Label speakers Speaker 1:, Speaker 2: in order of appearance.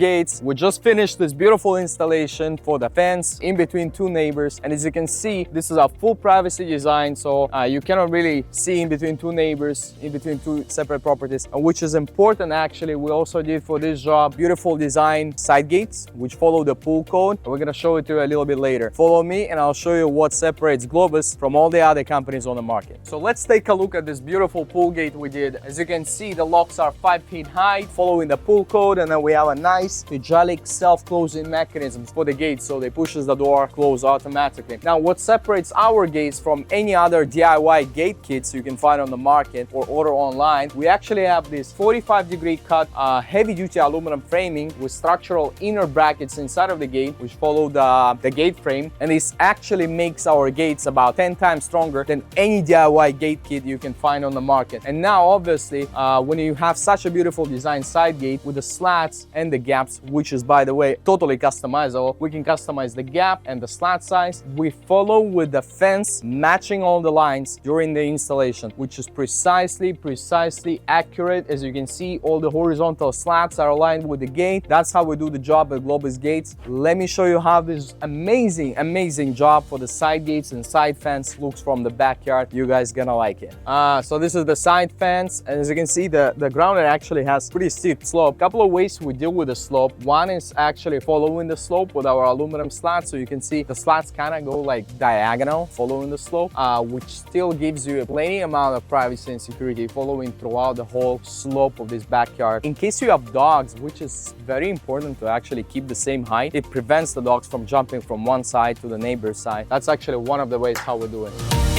Speaker 1: Gates. We just finished this beautiful installation for the fence in between two neighbors, and as you can see, this is a full privacy design, so you cannot really see in between two neighbors, in between two separate properties, which is important. Actually, we also did for this job beautiful design side gates which follow the pool code. We're gonna show it to you a little bit later. Follow me and I'll show you what separates Globus from all the other companies on the market. So let's take a look at this beautiful pool gate we did. As you can see, the locks are 5 feet high, following the pool code, and then we have a nice hydraulic self-closing mechanism for the gate, so they pushes the door close automatically. Now, what separates our gates from any other DIY gate kits you can find on the market or order online, we actually have this 45-degree cut heavy-duty aluminum framing with structural inner brackets inside of the gate which follow the gate frame, and this actually makes our gates about 10 times stronger than any DIY gate kit you can find on the market. And now obviously when you have such a beautiful design side gate with the slats and the gaps, which is, by the way, totally customizable, we can customize the gap and the slat size. We follow with the fence matching all the lines during the installation, which is precisely accurate. As you can see, all the horizontal slats are aligned with the gate. That's how we do the job at Globus Gates. Let me show you how this amazing job for the side gates and side fence looks from the backyard. You guys gonna like it. So this is the side fence, and as you can see, the ground actually has pretty steep slope. Couple of ways we deal with the slope. One is actually following the slope with our aluminum slats, so you can see the slats kind of go like diagonal following the slope, which still gives you a plenty amount of privacy and security following throughout the whole slope of this backyard. In case you have dogs, which is very important to actually keep the same height, it prevents the dogs from jumping from one side to the neighbor's side. That's actually one of the ways how we do it.